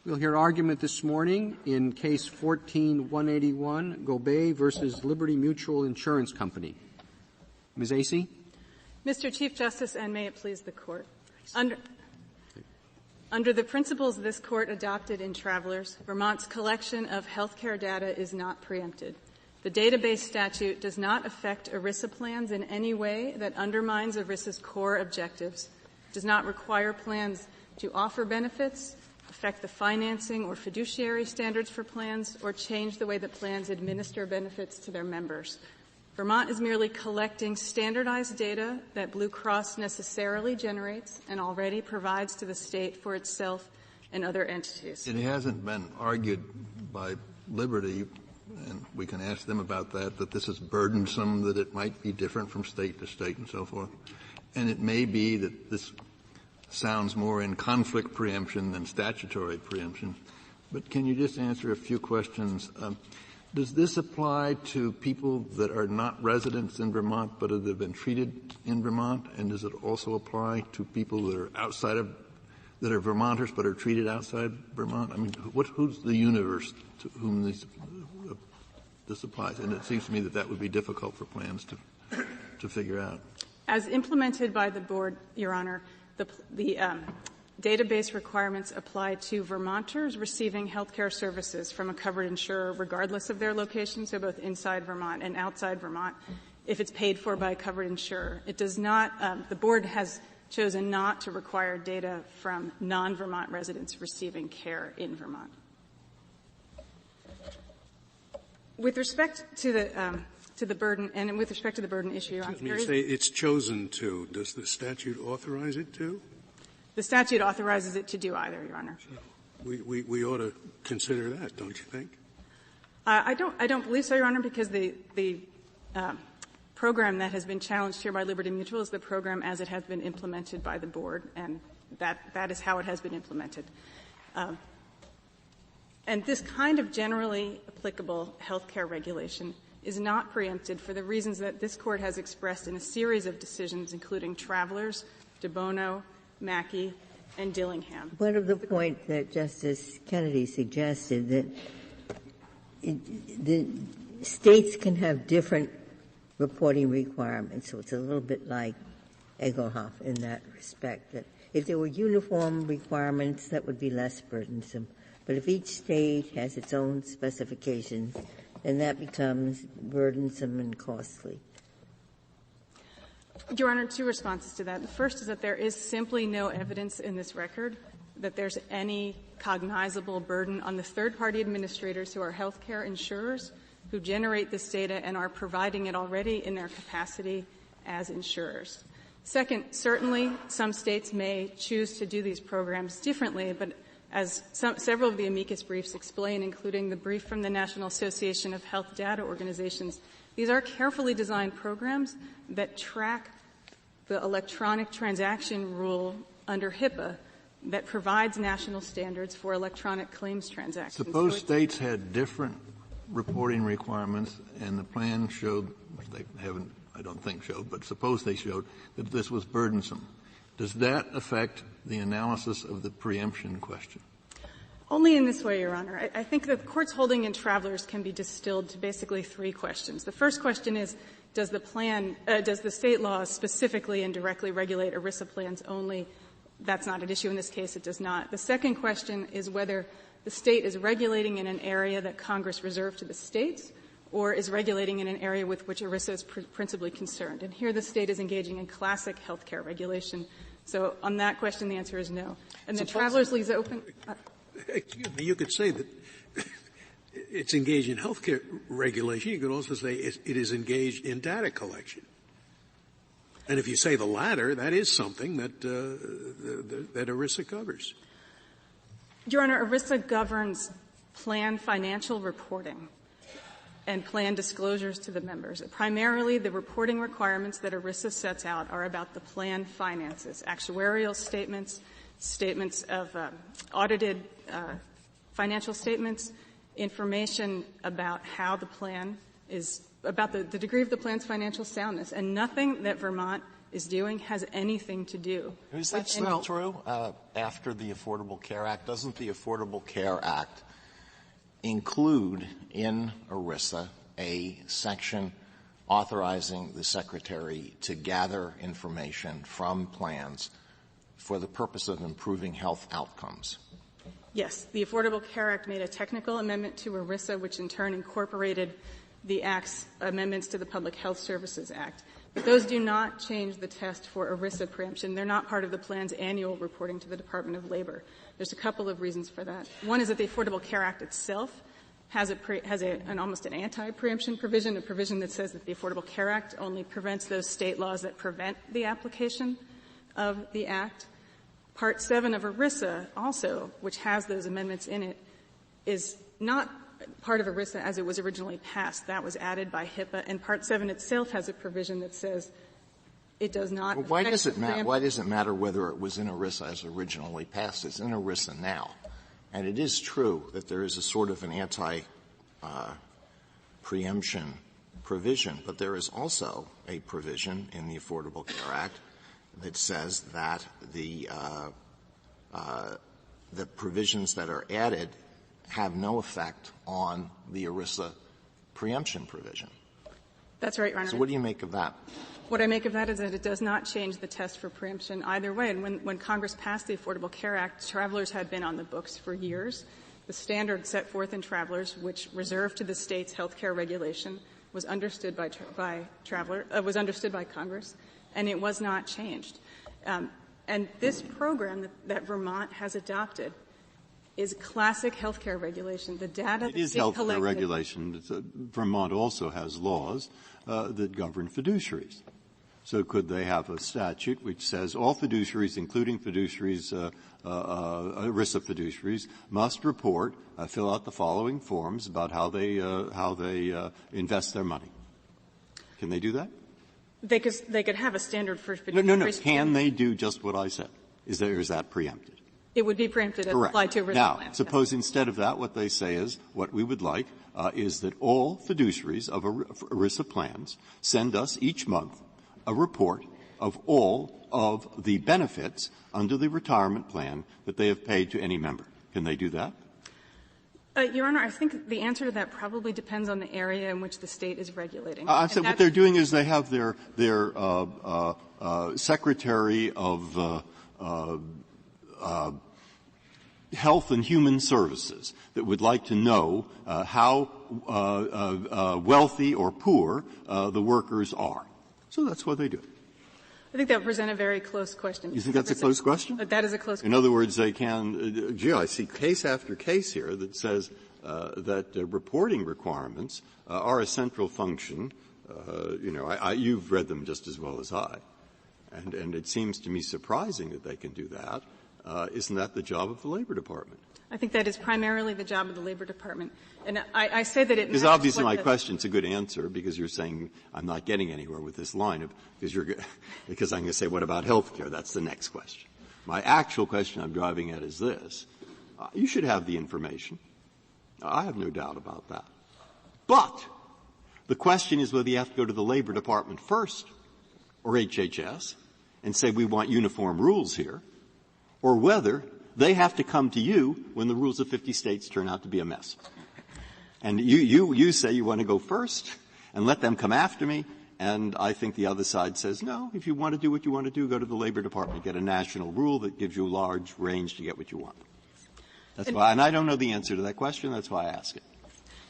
We'll hear argument this morning in Case 14-181, Gobeille versus Liberty Mutual Insurance Company. Ms. Acey? Mr. Chief Justice, and may it please the Court. Under the principles this Court adopted in Travelers, Vermont's collection of healthcare data is not preempted. The database statute does not affect ERISA plans in any way that undermines ERISA's core objectives, does not require plans to offer benefits, affect the financing or fiduciary standards for plans, or change the way that plans administer benefits to their members. Vermont is merely collecting standardized data that Blue Cross necessarily generates and already provides to the state for itself and other entities. It hasn't been argued by Liberty, and we can ask them about that this is burdensome, that it might be different from state to state and so forth. And it may be that this sounds more in conflict preemption than statutory preemption. But can you just answer a few questions? Does this apply to people that are not residents in Vermont but have been treated in Vermont? And does it also apply to people that are that are Vermonters but are treated outside Vermont? I mean, who's the universe to whom this applies? And it seems to me that would be difficult for plans to figure out. As implemented by the Board, Your Honor, the database requirements apply to Vermonters receiving health care services from a covered insurer regardless of their location, so both inside Vermont and outside Vermont, if it's paid for by a covered insurer. It does not the Board has chosen not to require data from non-Vermont residents receiving care in Vermont. With respect to the burden, and with respect to the burden issue, Your Honor, you say it's chosen to. Does the statute authorize it to? The statute authorizes it to do either, Your Honor. So we ought to consider that, don't you think? I don't believe so, Your Honor, because the program that has been challenged here by Liberty Mutual is the program as it has been implemented by the Board, and that is how it has been implemented. And this kind of generally applicable health care regulation is not preempted for the reasons that this Court has expressed in a series of decisions, including Travelers, DeBono, Mackey, and Dillingham. What of the point that Justice Kennedy suggested that the states can have different reporting requirements, so it's a little bit like Egelhoff in that respect, that if there were uniform requirements, that would be less burdensome. But if each state has its own specifications, then that becomes burdensome and costly. Your Honor, two responses to that. The first is that there is simply no evidence in this record that there's any cognizable burden on the third-party administrators who are health care insurers who generate this data and are providing it already in their capacity as insurers. Second, certainly some states may choose to do these programs differently, but as several of the amicus briefs explain, including the brief from the National Association of Health Data Organizations, these are carefully designed programs that track the electronic transaction rule under HIPAA that provides national standards for electronic claims transactions. Suppose states had different reporting requirements and the plan showed, they haven't, I don't think showed, but suppose they showed that this was burdensome. Does that affect the analysis of the preemption question? Only in this way, Your Honor. I think that the Court's holding in Travelers can be distilled to basically three questions. The first question is, does the state law specifically and directly regulate ERISA plans only? That's not an issue in this case. It does not. The second question is whether the state is regulating in an area that Congress reserved to the states or is regulating in an area with which ERISA is principally concerned. And here the state is engaging in classic health care regulation. So on that question, the answer is no. And then Travelers leaves it open. Excuse me, you could say that it's engaged in health care regulation. You could also say it is engaged in data collection. And if you say the latter, that is something that that ERISA covers. Your Honor, ERISA governs plan financial reporting and plan disclosures to the members. Primarily, the reporting requirements that ERISA sets out are about the plan finances, actuarial statements, statements of audited financial statements, information about how the plan is, about the degree of the plan's financial soundness, and nothing that Vermont is doing has anything to do. Is that still true after the Affordable Care Act? Doesn't the Affordable Care Act include in ERISA a section authorizing the Secretary to gather information from plans for the purpose of improving health outcomes? Yes. The Affordable Care Act made a technical amendment to ERISA, which in turn incorporated the Act's amendments to the Public Health Services Act. But those do not change the test for ERISA preemption. They're not part of the plan's annual reporting to the Department of Labor. There's a couple of reasons for that. One is that the Affordable Care Act itself has almost an anti-preemption provision, a provision that says that the Affordable Care Act only prevents those state laws that prevent the application of the Act. Part 7 of ERISA also, which has those amendments in it, is not part of ERISA as it was originally passed. That was added by HIPAA, and Part 7 itself has a provision that says it does not. Well, why does it matter whether it was in ERISA as originally passed? It's in ERISA now. And it is true that there is a sort of an anti-preemption provision, but there is also a provision in the Affordable Care Act that says that the provisions that are added have no effect on the ERISA preemption provision. That's right, Your Honor. So what do you make of that? What I make of that is that it does not change the test for preemption either way. And when Congress passed the Affordable Care Act, travelers had been on the books for years. The standard set forth in travelers, which reserved to the state's health care regulation, was understood by Congress, and it was not changed. And this program that Vermont has adopted is classic health care regulation. The data it is health care regulation. Vermont also has laws that govern fiduciaries. So could they have a statute which says all fiduciaries, including fiduciaries, ERISA fiduciaries, must report, fill out the following forms about how they invest their money? Can they do that? They could have a standard for fiduciaries. No. Can they do just what I said? Is that preempted? It would be preempted as Correct. applied to ERISA now, plans. suppose instead of that what they say is what we would like is that all fiduciaries of ERISA plans send us each month a report of all of the benefits under the retirement plan that they have paid to any member. Can they do that? Your Honor, I think the answer to that probably depends on the area in which the state is regulating. I'm saying what they're doing is they have their Secretary of Health and Human Services that would like to know how wealthy or poor the workers are. So that's what they do. I think that would present a very close question. You think that's a close question? That is a close question. In other words, they can I see case after case here that says that reporting requirements are a central function. You've read them just as well as I. And it seems to me surprising that they can do that. Isn't that the job of the Labor Department? I think that is primarily the job of the Labor Department. And I say that it because obviously my question's a good answer because you're saying I'm not getting anywhere with this line because I'm going to say what about health care? That's the next question. My actual question I'm driving at is this. You should have the information. I have no doubt about that. But the question is whether you have to go to the Labor Department first or HHS and say we want uniform rules here, or whether they have to come to you when the rules of 50 states turn out to be a mess. And you say you want to go first and let them come after me, and I think the other side says, no, if you want to do what you want to do, go to the Labor Department, get a national rule that gives you a large range to get what you want. That's why, and I don't know the answer to that question, that's why I ask it.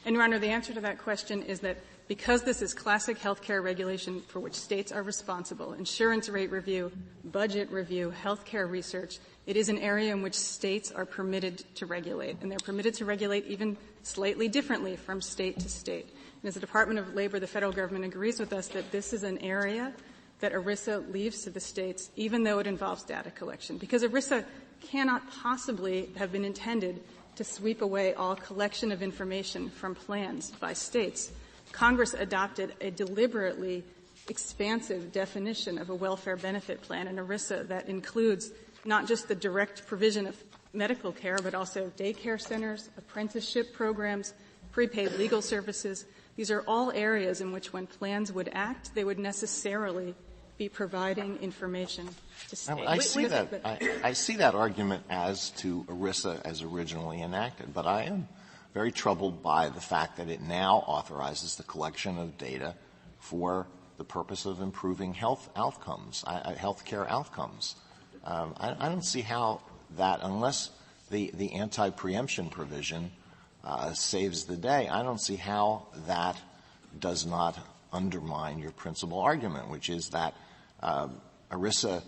And, Your Honor, the answer to that question is that because this is classic health care regulation for which states are responsible, insurance rate review, budget review, health care research, it is an area in which states are permitted to regulate, and they're permitted to regulate even slightly differently from state to state. And as the Department of Labor, the federal government agrees with us that this is an area that ERISA leaves to the states, even though it involves data collection, because ERISA cannot possibly have been intended to sweep away all collection of information from plans by states. Congress adopted a deliberately expansive definition of a welfare benefit plan in ERISA that includes not just the direct provision of medical care, but also daycare centers, apprenticeship programs, prepaid legal services. These are all areas in which when plans would act, they would necessarily be providing information to states. I see that argument as to ERISA as originally enacted, but I am very troubled by the fact that it now authorizes the collection of data for the purpose of improving health outcomes, healthcare outcomes. I don't see how that, unless the anti-preemption provision saves the day, I don't see how that does not undermine your principal argument, which is that ERISA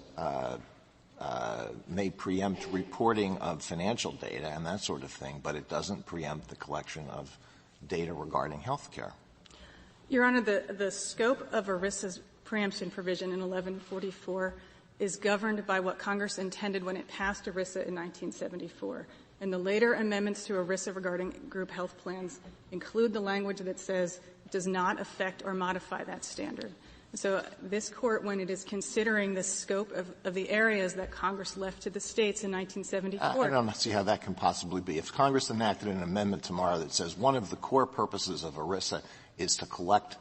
may preempt reporting of financial data and that sort of thing, but it doesn't preempt the collection of data regarding health care. Your Honor, the scope of ERISA's preemption provision in 1144 is governed by what Congress intended when it passed ERISA in 1974. And the later amendments to ERISA regarding group health plans include the language that says it does not affect or modify that standard. So this Court, when it is considering the scope of the areas that Congress left to the states in 1974. I don't see how that can possibly be. If Congress enacted an amendment tomorrow that says one of the core purposes of ERISA is to collect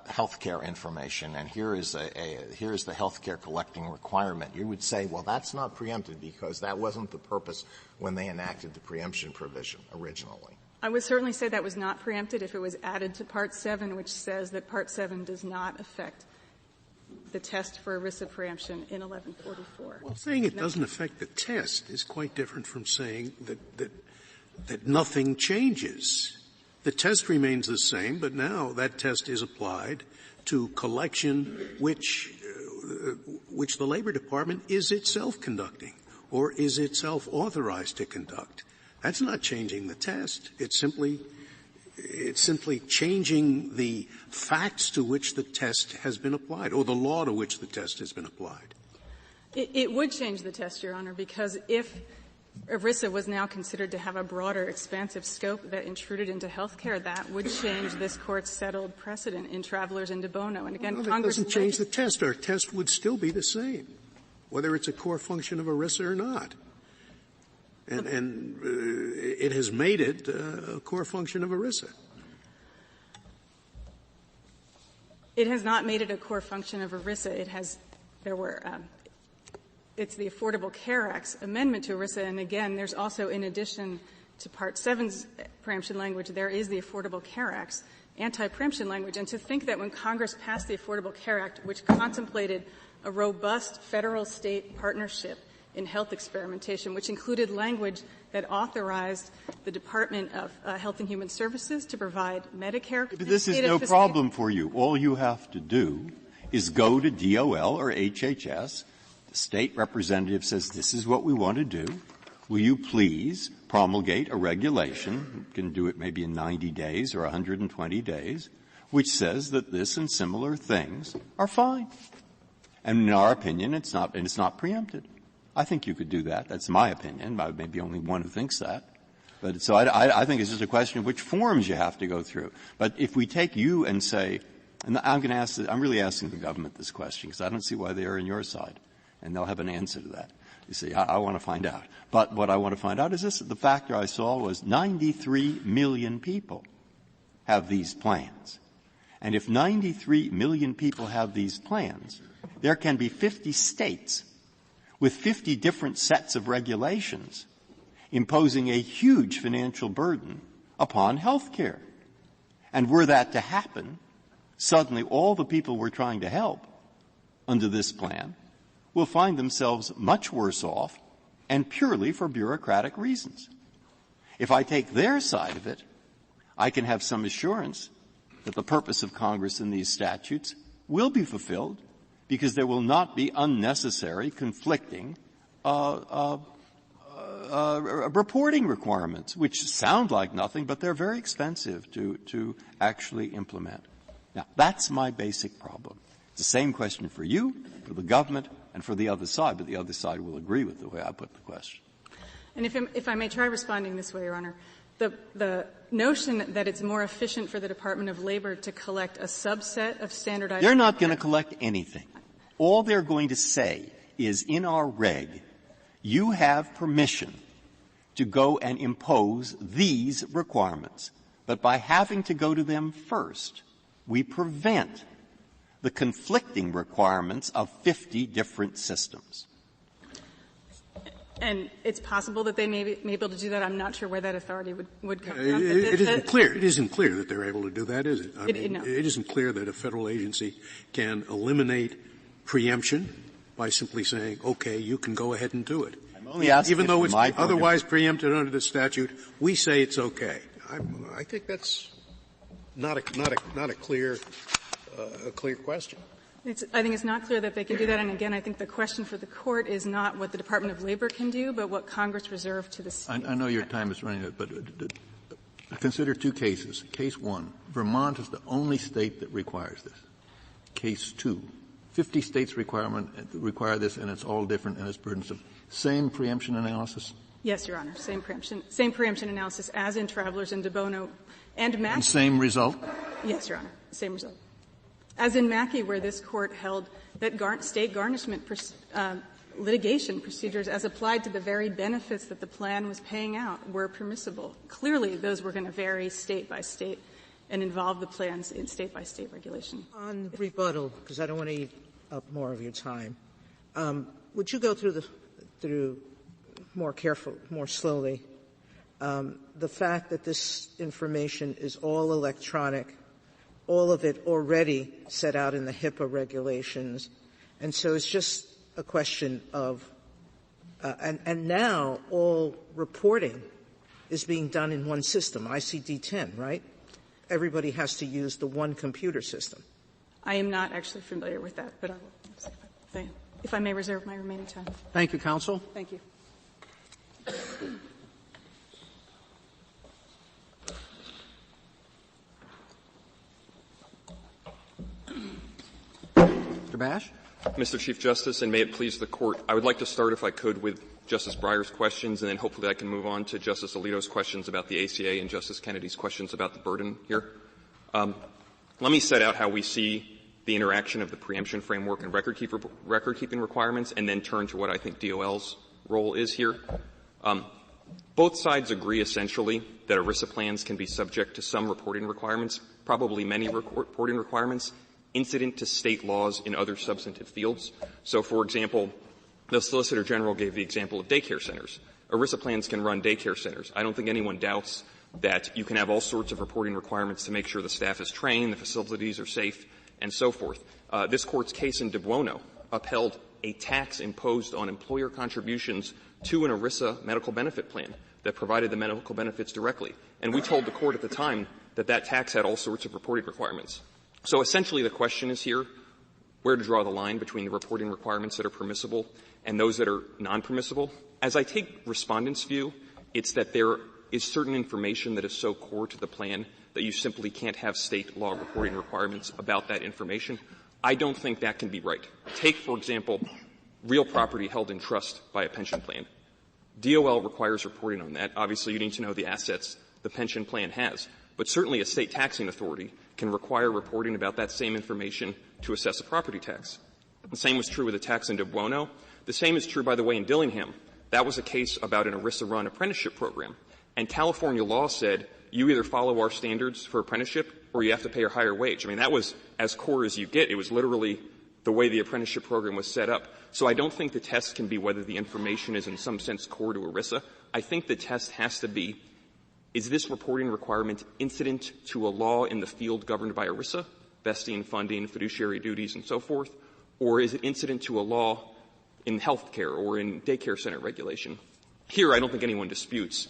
health care information, and here is the health care collecting requirement, you would say, well, that's not preempted because that wasn't the purpose when they enacted the preemption provision originally. I would certainly say that was not preempted if it was added to Part 7, which says that Part 7 does not affect the test for ERISA preemption in 1144. Well, saying it doesn't affect the test is quite different from saying that nothing changes. The test remains the same, but now that test is applied to collection which the Labor Department is itself conducting or is itself authorized to conduct. That's not changing the test. It's simply changing the facts to which the test has been applied or the law to which the test has been applied. It would change the test, Your Honor, because if ERISA was now considered to have a broader, expansive scope that intruded into health care, that would change this Court's settled precedent in Travelers and De Bono. And again, Congress doesn't change the test. Our test would still be the same, whether it's a core function of ERISA or not. And it has made it a core function of ERISA. It has not made it a core function of ERISA. It's the Affordable Care Act's amendment to ERISA. And again, there's also, in addition to Part 7's preemption language, there is the Affordable Care Act's anti-preemption language. And to think that when Congress passed the Affordable Care Act, which contemplated a robust federal-state partnership in health experimentation, which included language that authorized the Department of Health and Human Services to provide Medicare. But this is no problem for you. All you have to do is go to DOL or HHS. The state representative says, this is what we want to do. Will you please promulgate a regulation, you can do it maybe in 90 days or 120 days, which says that this and similar things are fine. And in our opinion, it's not preempted. I think you could do that. That's my opinion. I may be only one who thinks that. But so I think it's just a question of which forms you have to go through. But if we take you and say, and I'm really asking the government this question because I don't see why they are on your side. And they'll have an answer to that. You see, I want to find out. But what I want to find out is this. The factor I saw was 93 million people have these plans. And if 93 million people have these plans, there can be 50 states with 50 different sets of regulations imposing a huge financial burden upon health care. And were that to happen, suddenly all the people we're trying to help under this plan will find themselves much worse off and purely for bureaucratic reasons. If I take their side of it, I can have some assurance that the purpose of Congress in these statutes will be fulfilled because there will not be unnecessary conflicting reporting requirements, which sound like nothing, but they're very expensive to actually implement. Now, that's my basic problem. It's the same question for you, for the government, and for the other side, but the other side will agree with the way I put the question. And if I may try responding this way, Your Honor, the notion that it's more efficient for the Department of Labor to collect a subset of standardized... They're not going to collect anything. All they're going to say is, in our reg, you have permission to go and impose these requirements. But by having to go to them first, we prevent the conflicting requirements of 50 different systems. And it's possible that they may be able to do that. I'm not sure where that authority would come from. It isn't clear. It isn't clear that they're able to do that, is it? No. It isn't clear that a federal agency can eliminate preemption by simply saying, okay, you can go ahead and do it. I'm only asking even though it's otherwise view. preempted under the statute, we say it's okay. I think that's not a clear question. I think it's not clear that they can do that. And again, I think the question for the court is not what the Department of Labor can do, but what Congress reserved to the state. I know your time is running out, but consider two cases. Case one, Vermont is the only state that requires this. Case two, 50 states require this, and it's all different and it's burdensome. Same preemption analysis? Yes, Your Honor. Same preemption analysis as in Travelers and De Bono and Mackey. And same result? Yes, Your Honor. Same result. As in Mackey, where this court held that state garnishment litigation procedures as applied to the very benefits that the plan was paying out were permissible. Clearly, those were going to vary state by state and involve the plans in state by state regulation. On rebuttal, because I don't want to eat up more of your time, would you go through more slowly, the fact that this information is all electronic, all of it already set out in the HIPAA regulations, and so it's just a question of and now all reporting is being done in one system, ICD-10, right? Everybody has to use the one computer system. I am not actually familiar with that, but I will, if I may reserve my remaining time. Thank you, counsel. Thank you. Mr. Bash? Mr. Chief Justice, and may it please the Court, I would like to start, if I could, with Justice Breyer's questions, and then hopefully I can move on to Justice Alito's questions about the ACA and Justice Kennedy's questions about the burden here. Let me set out how we see the interaction of the preemption framework and record-keeping requirements, and then turn to what I think DOL's role is here. Both sides agree, essentially, that ERISA plans can be subject to some reporting requirements, probably many reporting requirements, incident to state laws in other substantive fields. So, for example, the Solicitor General gave the example of daycare centers. ERISA plans can run daycare centers. I don't think anyone doubts that you can have all sorts of reporting requirements to make sure the staff is trained, the facilities are safe, and so forth. This Court's case in De Buono upheld a tax imposed on employer contributions to an ERISA medical benefit plan that provided the medical benefits directly. And we told the Court at the time that that tax had all sorts of reporting requirements. So essentially the question is here where to draw the line between the reporting requirements that are permissible and those that are non-permissible. As I take respondents' view, it's that there is certain information that is so core to the plan that you simply can't have state law reporting requirements about that information. I don't think that can be right. Take, for example, real property held in trust by a pension plan. DOL requires reporting on that. Obviously, you need to know the assets the pension plan has. But certainly a state taxing authority can require reporting about that same information to assess a property tax. The same was true with the tax in De Buono. The same is true, by the way, in Dillingham. That was a case about an ERISA-run apprenticeship program. And California law said you either follow our standards for apprenticeship or you have to pay a higher wage. I mean, that was as core as you get. It was literally the way the apprenticeship program was set up. So I don't think the test can be whether the information is in some sense core to ERISA. I think the test has to be, is this reporting requirement incident to a law in the field governed by ERISA, vesting, funding, fiduciary duties, and so forth, or is it incident to a law in health care or in daycare center regulation? Here, I don't think anyone disputes.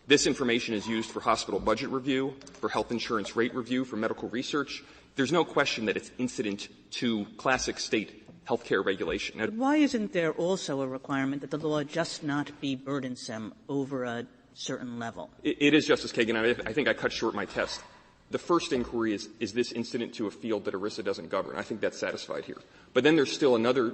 This information is used for hospital budget review, for health insurance rate review, for medical research. There's no question that it's incident to classic state health care regulation. But why isn't there also a requirement that the law just not be burdensome over a certain level? It is, Justice Kagan. I think I cut short my test. The first inquiry is this incident to a field that ERISA doesn't govern? I think that's satisfied here. But then there's still another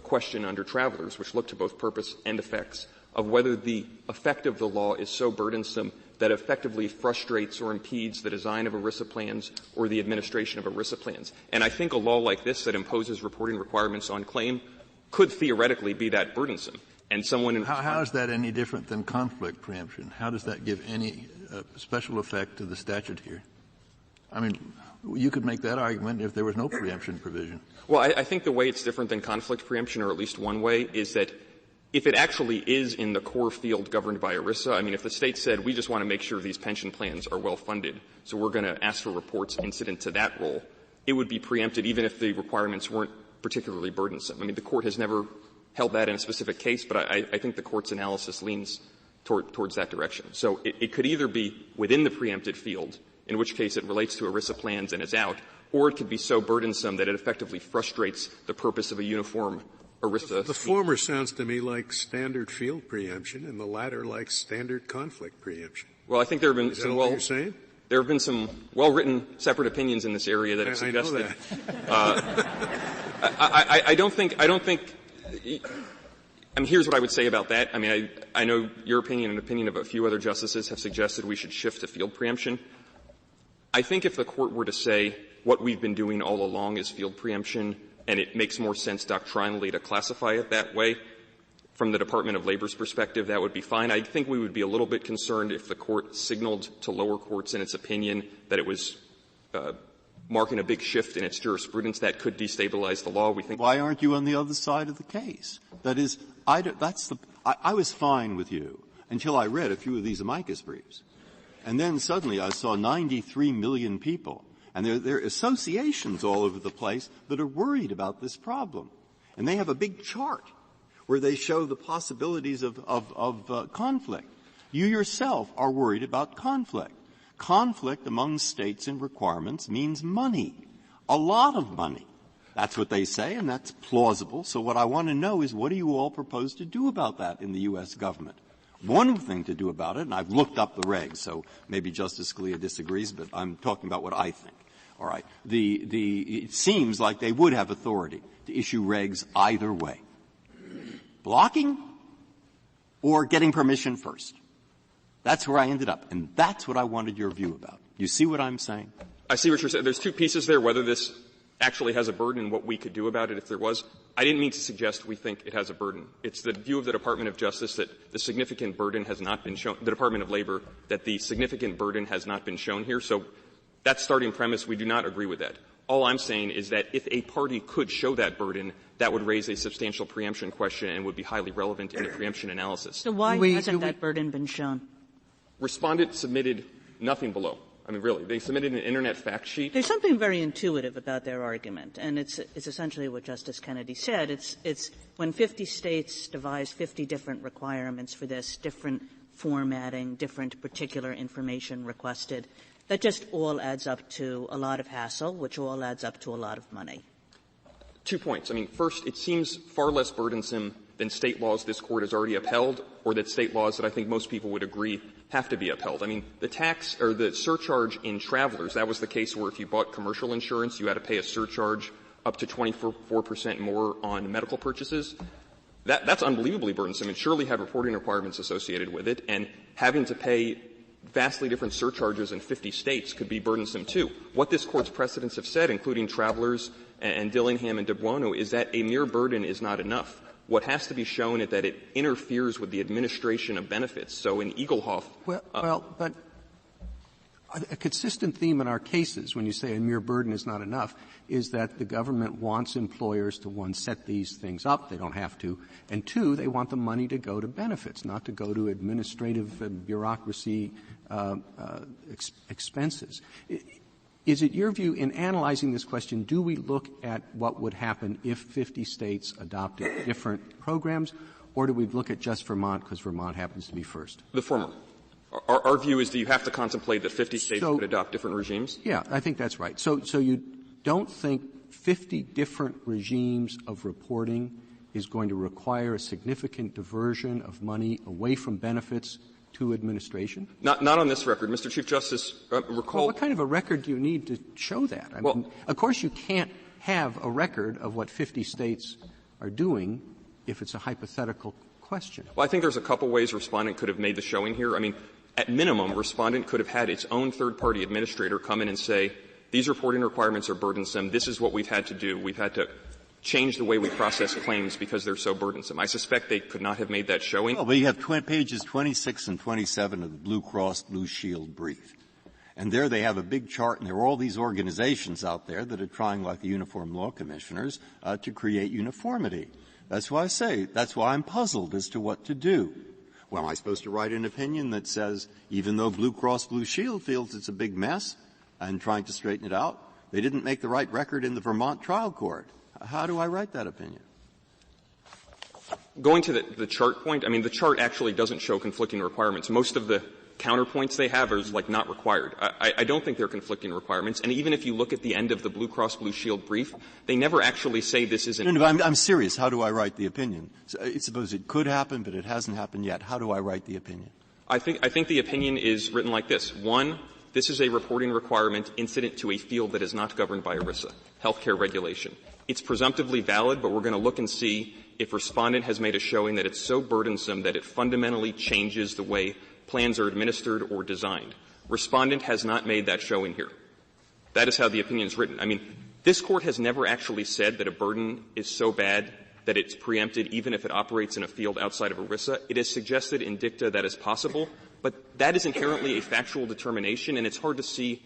question under Travelers, which look to both purpose and effects, of whether the effect of the law is so burdensome that effectively frustrates or impedes the design of ERISA plans or the administration of ERISA plans. And I think a law like this that imposes reporting requirements on claim could theoretically be that burdensome. And someone in how is that any different than conflict preemption? How does that give any special effect to the statute here? I mean, You could make that argument if there was no preemption provision. Well, I think the way it's different than conflict preemption, or at least one way, is that if it actually is in the core field governed by ERISA, I mean, if the state said, we just want to make sure these pension plans are well funded, so we're going to ask for reports incident to that role, it would be preempted even if the requirements weren't particularly burdensome. I mean, the court has never held that in a specific case, but I think the court's analysis leans towards that direction. So it could either be within the preempted field, in which case it relates to ERISA plans and is out, or it could be so burdensome that it effectively frustrates the purpose of a uniform ERISA. The former sounds to me like standard field preemption, and the latter like standard conflict preemption. Well, I think there have been Is that what you're saying? There have been some well-written separate opinions in this area that have suggested. I know that. I don't think. I mean, here's what I would say about that. I mean, I know your opinion and opinion of a few other justices have suggested we should shift to field preemption. I think if the court were to say what we've been doing all along is field preemption, and it makes more sense doctrinally to classify it that way, from the Department of Labor's perspective, that would be fine. I think we would be a little bit concerned if the court signaled to lower courts in its opinion that it was marking a big shift in its jurisprudence that could destabilize the law. We think. Why aren't you on the other side of the case? That is, I was fine with you until I read a few of these amicus briefs. And then suddenly I saw 93 million people, and there are associations all over the place that are worried about this problem. And they have a big chart where they show the possibilities of conflict. You yourself are worried about conflict. Conflict among states and requirements means money, a lot of money. That's what they say, and that's plausible. So what I want to know is, what do you all propose to do about that in the U.S. government? One thing to do about it, and I've looked up the regs, so maybe Justice Scalia disagrees, but I'm talking about what I think. All right. It seems like they would have authority to issue regs either way. Blocking or getting permission first. That's where I ended up, and that's what I wanted your view about. You see what I'm saying? I see what you're saying. There's two pieces there, whether this actually has a burden and what we could do about it if there was. I didn't mean to suggest we think it has a burden. It's the view of the Department of Justice that the significant burden has not been shown, the Department of Labor, that the significant burden has not been shown here. So that starting premise, we do not agree with that. All I'm saying is that if a party could show that burden, that would raise a substantial preemption question and would be highly relevant in the preemption analysis. So why hasn't that burden been shown? Respondent submitted nothing below. I mean, really, they submitted an Internet fact sheet. There's something very intuitive about their argument, and it's essentially what Justice Kennedy said. It's when 50 states devise 50 different requirements for this, different formatting, different particular information requested, that just all adds up to a lot of hassle, which all adds up to a lot of money. 2 points. I mean, first, it seems far less burdensome than state laws this Court has already upheld, or that state laws that I think most people would agree have to be upheld. I mean, the tax or the surcharge in travelers, that was the case where if you bought commercial insurance, you had to pay a surcharge up to 24% more on medical purchases. That's unbelievably burdensome and surely had reporting requirements associated with it, and having to pay vastly different surcharges in 50 states could be burdensome too. What this Court's precedents have said, including Travelers and Dillingham and De Buono, is that a mere burden is not enough. What has to be shown is that it interferes with the administration of benefits. So in Eaglehoff. But a consistent theme in our cases, when you say a mere burden is not enough, is that the government wants employers to, one, set these things up. They don't have to. And two, they want the money to go to benefits, not to go to administrative bureaucracy expenses. Is it your view, in analyzing this question, do we look at what would happen if 50 states adopted different programs, or do we look at just Vermont because Vermont happens to be first? The former. Our view is that you have to contemplate that 50 states could adopt different regimes? Yeah, I think that's right. So you don't think 50 different regimes of reporting is going to require a significant diversion of money away from benefits to administration? Not on this record. Mr. Chief Justice, recall. Well, what kind of a record do you need to show that? I mean, of course you can't have a record of what 50 states are doing if it's a hypothetical question. Well, I think there's a couple ways Respondent could have made the showing here. I mean, at minimum, Respondent could have had its own third-party administrator come in and say, these reporting requirements are burdensome. This is what we've had to do. We've had to change the way we process claims because they're so burdensome. I suspect they could not have made that showing. Well, but you have pages 26 and 27 of the Blue Cross Blue Shield brief. And there they have a big chart, and there are all these organizations out there that are trying, like the Uniform Law Commissioners, to create uniformity. That's why I say, that's why I'm puzzled as to what to do. Well, am I supposed to write an opinion that says, even though Blue Cross Blue Shield feels it's a big mess and trying to straighten it out, they didn't make the right record in the Vermont trial court? How do I write that opinion? Going to the chart point, I mean, the chart actually doesn't show conflicting requirements. Most of the counterpoints they have are like not required. I don't think they're conflicting requirements. And even if you look at the end of the Blue Cross Blue Shield brief, they never actually say this isn't. No, I'm serious. How do I write the opinion? Suppose it could happen, but it hasn't happened yet. How do I write the opinion? I think the opinion is written like this. One, this is a reporting requirement incident to a field that is not governed by ERISA, healthcare regulation. It's presumptively valid, but we're going to look and see if respondent has made a showing that it's so burdensome that it fundamentally changes the way plans are administered or designed. Respondent has not made that showing here. That is how the opinion is written. I mean, this Court has never actually said that a burden is so bad that it's preempted even if it operates in a field outside of ERISA. It has suggested in dicta that is possible, but that is inherently a factual determination, and it's hard to see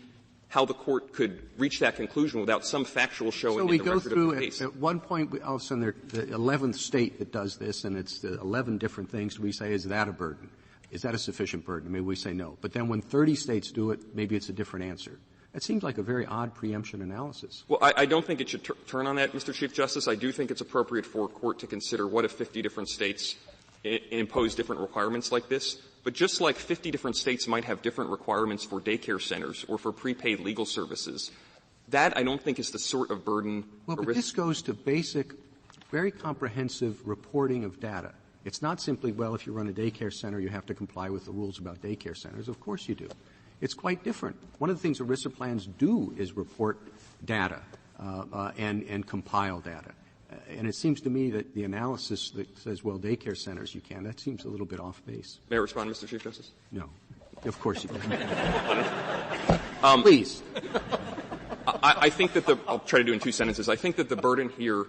how the Court could reach that conclusion without some factual showing so we in the go record through of the case. At one point, all of a sudden, the 11th state that does this, and it's the 11 different things. We say, is that a burden? Is that a sufficient burden? Maybe we say no. But then when 30 states do it, maybe it's a different answer. That seems like a very odd preemption analysis. Well, I don't think it should turn on that, Mr. Chief Justice. I do think it's appropriate for a court to consider what if 50 different states impose different requirements like this. But just like 50 different states might have different requirements for daycare centers or for prepaid legal services, that I don't think is the sort of burden. Well, but this goes to basic, very comprehensive reporting of data. It's not simply, well, if you run a daycare center, you have to comply with the rules about daycare centers. Of course you do. It's quite different. One of the things ERISA plans do is report data and compile data. And it seems to me that the analysis that says, well, daycare centers you can, that seems a little bit off base. May I respond, Mr. Chief Justice? No. Of course you can. Please. I think that I'll try to do it in 2 sentences. I think that the burden here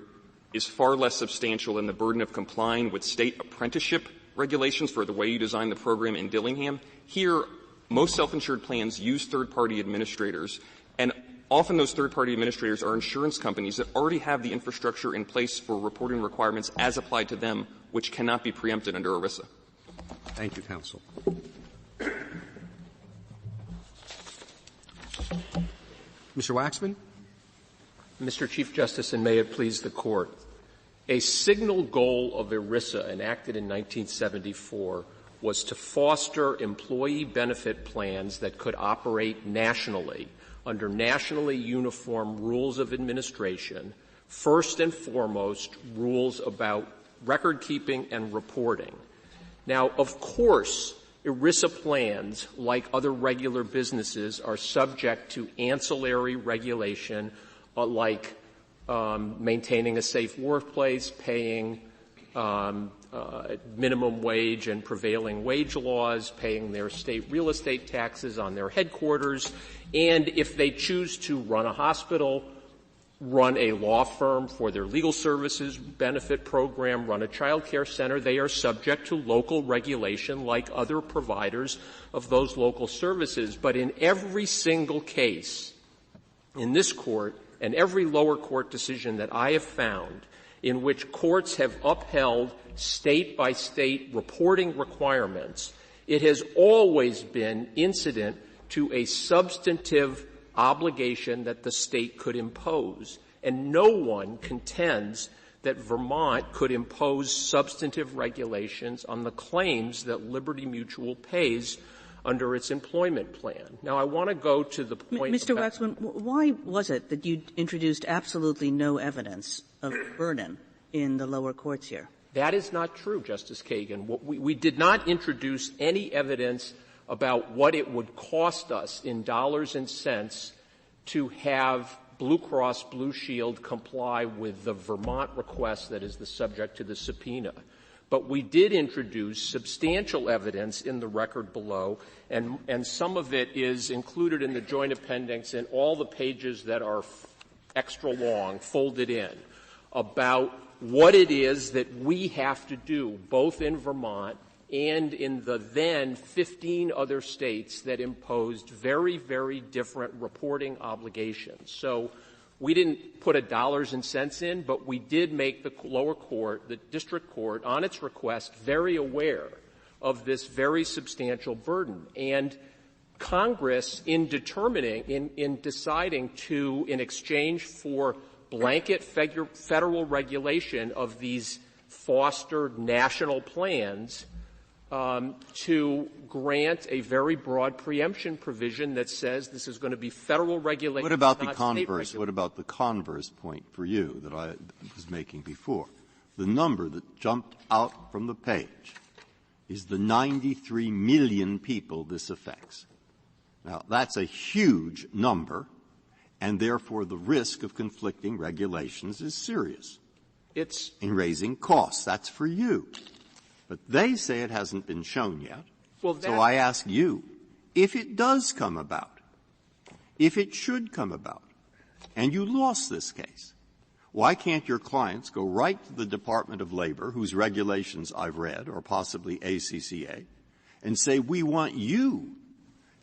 is far less substantial than the burden of complying with state apprenticeship regulations for the way you design the program in Dillingham. Here, most self-insured plans use third-party administrators, and often those third-party administrators are insurance companies that already have the infrastructure in place for reporting requirements as applied to them, which cannot be preempted under ERISA. Thank you, counsel. Mr. Waxman? Mr. Chief Justice, and may it please the Court, a signal goal of ERISA enacted in 1974 was to foster employee benefit plans that could operate nationally under nationally uniform rules of administration, first and foremost rules about record keeping and reporting. Now, of course, ERISA plans, like other regular businesses, are subject to ancillary regulation like maintaining a safe workplace, paying minimum wage and prevailing wage laws, paying their state real estate taxes on their headquarters, and if they choose to run a hospital, run a law firm for their legal services benefit program, run a child care center, they are subject to local regulation like other providers of those local services. But in every single case in this Court and every lower court decision that I have found in which courts have upheld state-by-state reporting requirements, it has always been incident to a substantive obligation that the state could impose. And no one contends that Vermont could impose substantive regulations on the claims that Liberty Mutual pays under its employment plan. Now, I want to go to the point— Mr. Waxman, why was it that you introduced absolutely no evidence of burden in the lower courts here? That is not true, Justice Kagan. We did not introduce any evidence about what it would cost us in dollars and cents to have Blue Cross Blue Shield comply with the Vermont request that is the subject to the subpoena. But we did introduce substantial evidence in the record below, and some of it is included in the joint appendix in all the pages that are extra long, folded in, about what it is that we have to do, both in Vermont and in the then 15 other states that imposed very, very different reporting obligations. So we didn't put a dollars and cents in, but we did make the lower court, the district court, on its request, very aware of this very substantial burden. And Congress, in deciding to, in exchange for blanket federal regulation of these fostered national plans, to grant a very broad preemption provision that says this is going to be federal regulation. What about the converse? What about the converse point for you that I was making before? The number that jumped out from the page is the 93 million people this affects. Now, that's a huge number, and therefore the risk of conflicting regulations is serious. It's in raising costs. That's for you. But they say it hasn't been shown yet. Well, so I ask you, if it does come about, if it should come about, and you lost this case, why can't your clients go right to the Department of Labor, whose regulations I've read, or possibly ACCA, and say, we want you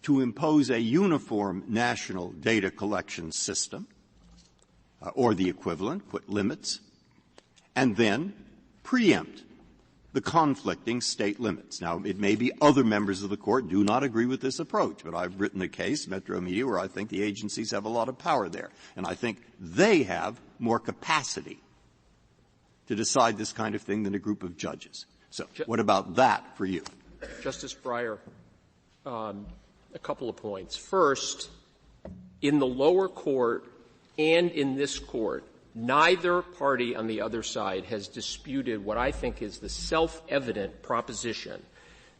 to impose a uniform national data collection system, or the equivalent, put limits, and then preempt the conflicting state limits. Now, it may be other members of the court do not agree with this approach, but I've written a case, Metro Media, where I think the agencies have a lot of power there. And I think they have more capacity to decide this kind of thing than a group of judges. So what about that for you? Justice Breyer, a couple of points. First, in the lower court and in this court, neither party on the other side has disputed what I think is the self-evident proposition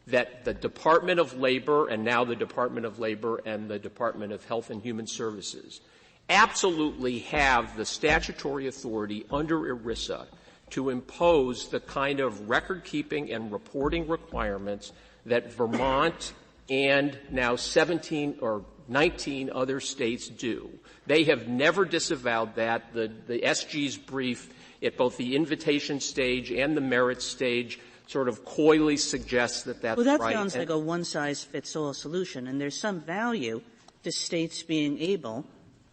that the Department of Labor, and now the Department of Labor and the Department of Health and Human Services, absolutely have the statutory authority under ERISA to impose the kind of record-keeping and reporting requirements that Vermont and now 17 or 19 other states do. They have never disavowed that. The SG's brief at both the invitation stage and the merits stage sort of coyly suggests that that's right. Well, that sounds like a one-size-fits-all solution, and there's some value to states being able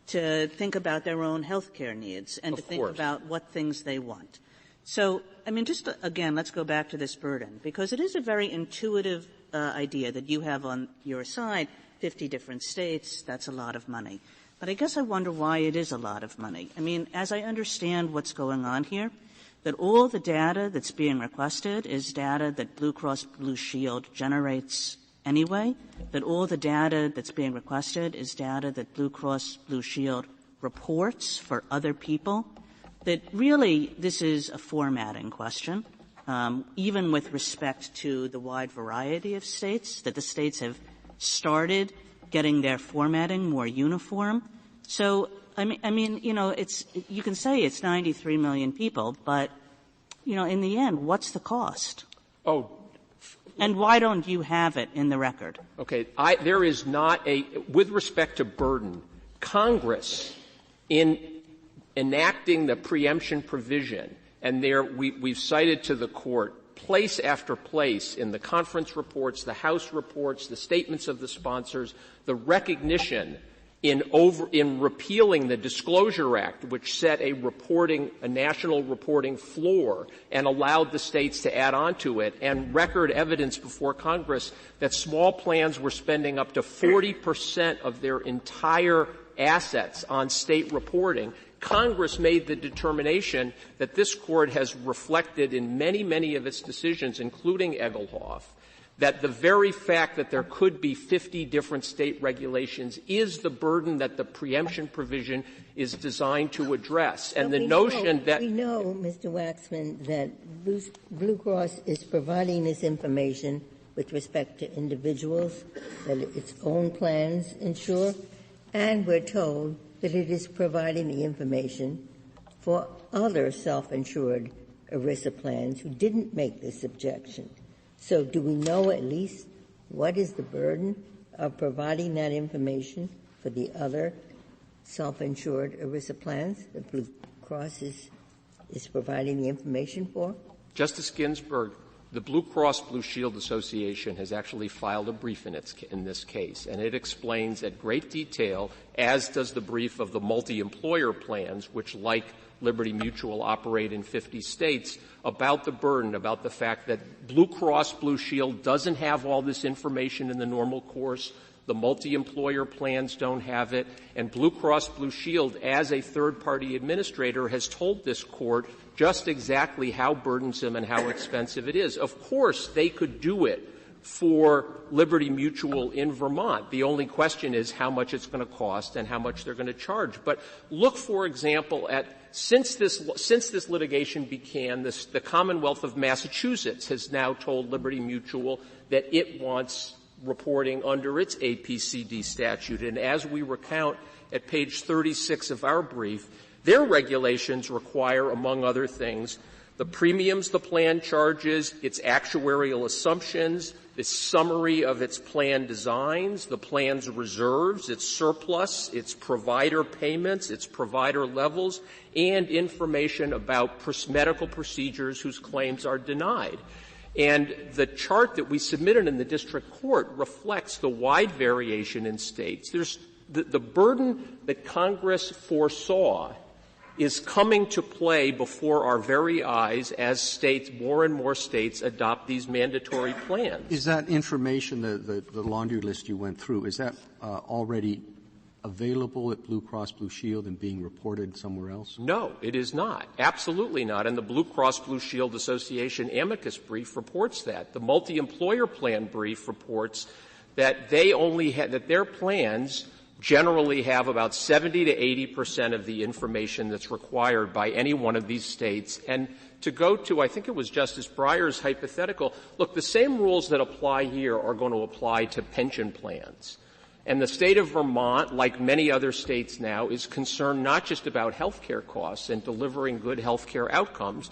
to think about their own health care needs and to think about what things they want. So, I mean, just again, let's go back to this burden, because it is a very intuitive idea that you have on your side 50 different states. That's a lot of money. But I guess I wonder why it is a lot of money. I mean, as I understand what's going on here, that all the data that's being requested is data that Blue Cross Blue Shield generates anyway, that all the data that's being requested is data that Blue Cross Blue Shield reports for other people, that really this is a formatting question, even with respect to the wide variety of states, that the states have started getting their formatting more uniform. So, I mean, you know, you can say it's 93 million people, but, you know, in the end, what's the cost? Oh. And why don't you have it in the record? Okay. There is not with respect to burden, Congress, in enacting the preemption provision, and we've cited to the court place after place in the conference reports, the House reports, the statements of the sponsors, the recognition in repealing the Disclosure Act, which set a national reporting floor and allowed the states to add on to it, and record evidence before Congress that small plans were spending up to 40% of their entire assets on state reporting. Congress made the determination that this court has reflected in many, many of its decisions, including Egelhoff, that the very fact that there could be 50 different state regulations is the burden that the preemption provision is designed to address. And the notion that... We know, Mr. Waxman, that Blue Cross is providing this information with respect to individuals that its own plans insure, and we're told that it is providing the information for other self-insured ERISA plans who didn't make this objection. So do we know at least what is the burden of providing that information for the other self-insured ERISA plans that Blue Cross is providing the information for? Justice Ginsburg, The Blue Cross Blue Shield Association has actually filed a brief in this case, and it explains at great detail, as does the brief of the multi-employer plans, which, like Liberty Mutual, operate in 50 states, about the burden, about the fact that Blue Cross Blue Shield doesn't have all this information in the normal course. The multi-employer plans don't have it, and Blue Cross Blue Shield, as a third-party administrator, has told this court just exactly how burdensome and how expensive it is. Of course, they could do it for Liberty Mutual in Vermont. The only question is how much it's going to cost and how much they're going to charge. But look, for example, at since this litigation began, the Commonwealth of Massachusetts has now told Liberty Mutual that it wants reporting under its APCD statute. And as we recount at page 36 of our brief, their regulations require, among other things, the premiums the plan charges, its actuarial assumptions, the summary of its plan designs, the plan's reserves, its surplus, its provider payments, its provider levels, and information about medical procedures whose claims are denied. And the chart that we submitted in the district court reflects the wide variation in states. There's the burden that Congress foresaw is coming to play before our very eyes as states, more and more states, adopt these mandatory plans. Is that information, the laundry list you went through, is that already available at Blue Cross Blue Shield and being reported somewhere else? No, it is not. Absolutely not. And the Blue Cross Blue Shield Association amicus brief reports that. The multi-employer plan brief reports that they only that their plans generally have about 70 to 80% of the information that's required by any one of these states. And to go to, I think it was Justice Breyer's hypothetical, look, the same rules that apply here are going to apply to pension plans. And the state of Vermont, like many other states now, is concerned not just about health care costs and delivering good health care outcomes,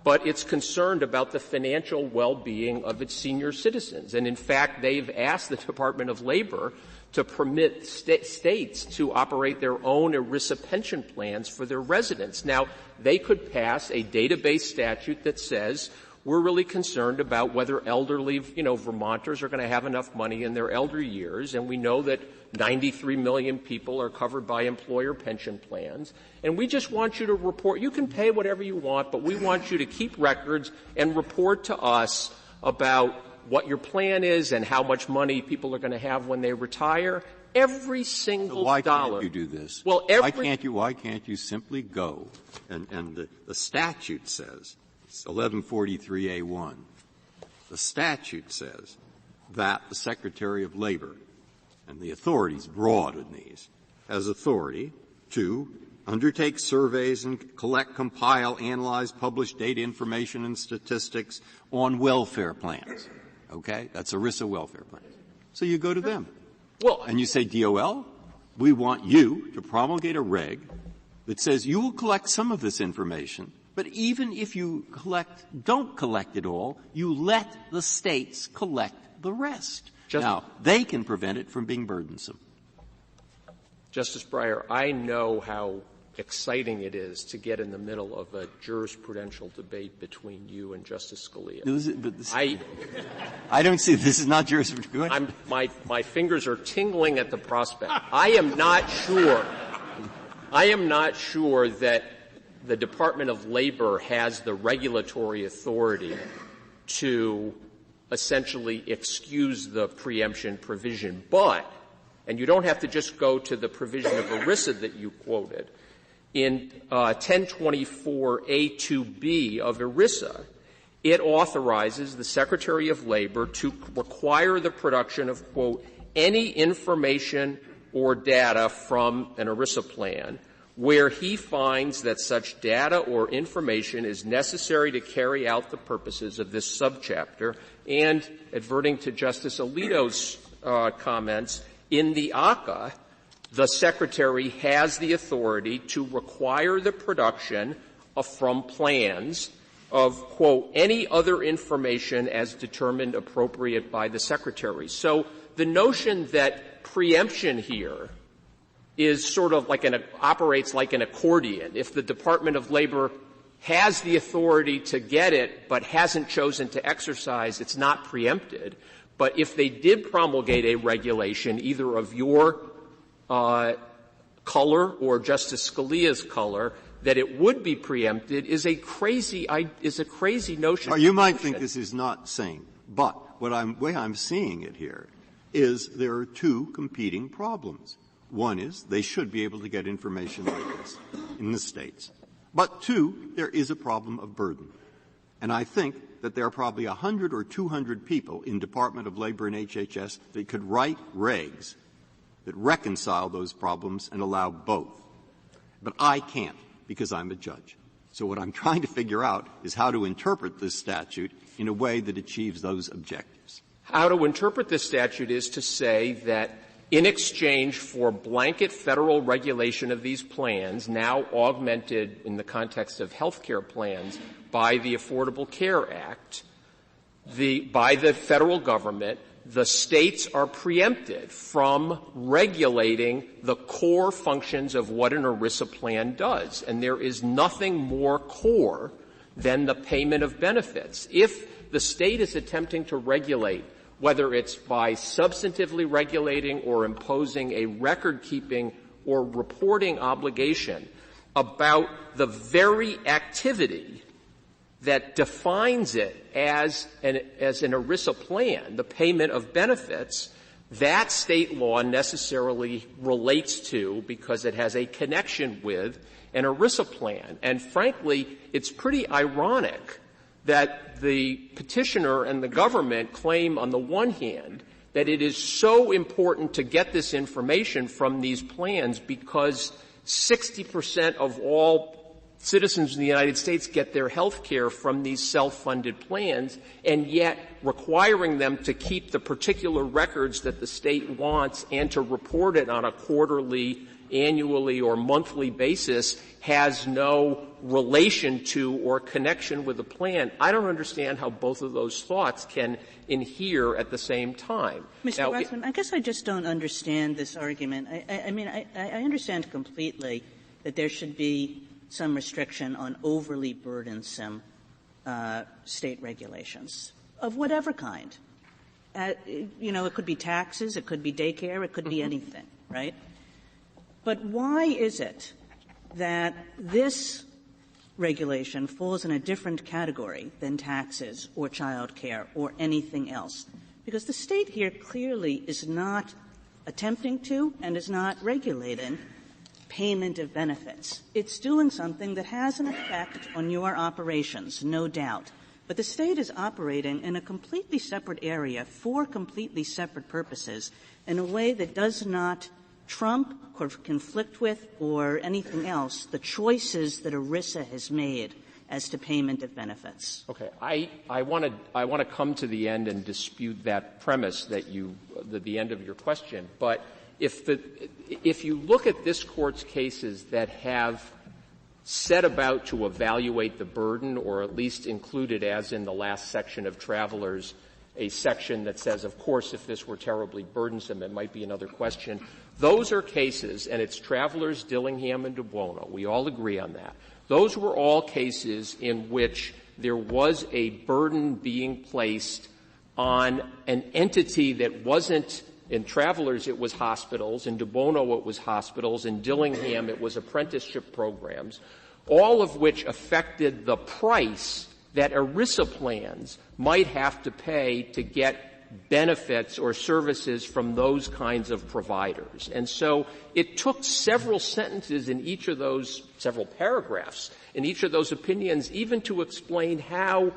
but it's concerned about the financial well-being of its senior citizens. And in fact, they've asked the Department of Labor to permit states to operate their own ERISA pension plans for their residents. Now, they could pass a database statute that says we're really concerned about whether elderly, Vermonters are going to have enough money in their elder years, and we know that 93 million people are covered by employer pension plans, and we just want you to report. You can pay whatever you want, but we want you to keep records and report to us about what your plan is and how much money people are going to have when they retire. Every single why dollar. Why can't you do this? Well, why can't you simply go and the statute says, it's 1143A1, the statute says that the Secretary of Labor, and the authorities broad in these, has authority to undertake surveys and collect, compile, analyze, publish data, information, and statistics on welfare plans. Okay? That's ERISA welfare plans. So you go to them. Well, and you say, DOL, we want you to promulgate a reg that says you will collect some of this information, but even if you don't collect it all, you let the states collect the rest. Now, they can prevent it from being burdensome. Justice Breyer, I know how exciting it is to get in the middle of a jurisprudential debate between you and Justice Scalia. I don't see this is not jurisprudential. My fingers are tingling at the prospect. I am not sure that the Department of Labor has the regulatory authority to essentially excuse the preemption provision. But, and you don't have to just go to the provision of ERISA that you quoted, in 1024A2B of ERISA, it authorizes the Secretary of Labor to require the production of, quote, any information or data from an ERISA plan where he finds that such data or information is necessary to carry out the purposes of this subchapter. And, adverting to Justice Alito's comments, in the ACCA, the Secretary has the authority to require the production from plans of, quote, any other information as determined appropriate by the Secretary. So the notion that preemption here is sort of operates like an accordion. If the Department of Labor has the authority to get it but hasn't chosen to exercise, it's not preempted. But if they did promulgate a regulation, either of your color or Justice Scalia's color, that it would be preempted is a crazy notion. Well, you might think this is not sane, but way I'm seeing it here is there are two competing problems. One is they should be able to get information like this in the States. But two, there is a problem of burden. And I think that there are probably 100 or 200 people in Department of Labor and HHS that could write regs that reconcile those problems and allow both. But I can't because I'm a judge. So what I'm trying to figure out is how to interpret this statute in a way that achieves those objectives. How to interpret this statute is to say that in exchange for blanket federal regulation of these plans, now augmented in the context of health care plans by the Affordable Care Act, by the federal government, the states are preempted from regulating the core functions of what an ERISA plan does. And there is nothing more core than the payment of benefits. If the state is attempting to regulate, whether it's by substantively regulating or imposing a record-keeping or reporting obligation about the very activity that defines it as an ERISA plan, the payment of benefits, that state law necessarily relates to, because it has a connection with, an ERISA plan. And frankly, it's pretty ironic that the petitioner and the government claim on the one hand that it is so important to get this information from these plans because 60% of all citizens in the United States get their health care from these self-funded plans, and yet requiring them to keep the particular records that the state wants and to report it on a quarterly, annually, or monthly basis has no relation to or connection with the plan. I don't understand how both of those thoughts can inhere at the same time. Mr. Waxman, I guess I just don't understand this argument. I understand completely that there should be some restriction on overly burdensome state regulations of whatever kind. It could be taxes, it could be daycare, it could be anything, right? But why is it that this regulation falls in a different category than taxes or child care or anything else? Because the state here clearly is not attempting to and is not regulating payment of benefits. It's doing something that has an effect on your operations, no doubt. But the state is operating in a completely separate area for completely separate purposes in a way that does not trump or conflict with or anything else the choices that ERISA has made as to payment of benefits. Okay. I want to come to the end and dispute that premise that the end of your question. But if you look at this Court's cases that have set about to evaluate the burden, or at least included, as in the last section of Travelers, a section that says, of course, if this were terribly burdensome, it might be another question. Those are cases, and it's Travelers, Dillingham, and De Buono. We all agree on that. Those were all cases in which there was a burden being placed on an entity that wasn't. In Travelers, it was hospitals. In De Buono, it was hospitals. In Dillingham, it was apprenticeship programs, all of which affected the price that ERISA plans might have to pay to get benefits or services from those kinds of providers. And so it took several sentences in each of those, several paragraphs in each of those opinions, even to explain how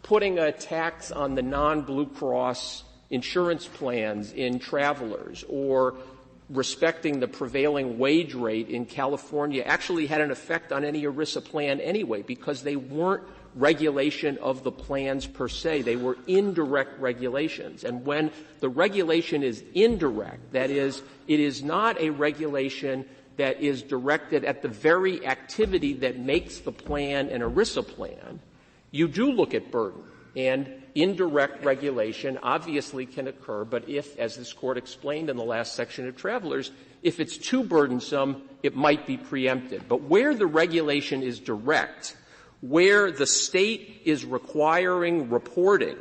putting a tax on the non-Blue Cross insurance plans in Travelers or respecting the prevailing wage rate in California actually had an effect on any ERISA plan anyway, because they weren't regulation of the plans per se. They were indirect regulations. And when the regulation is indirect, that is, it is not a regulation that is directed at the very activity that makes the plan an ERISA plan, you do look at burden. And indirect regulation obviously can occur, but if, as this Court explained in the last section of Travelers, if it's too burdensome, it might be preempted. But where the regulation is direct, where the state is requiring reporting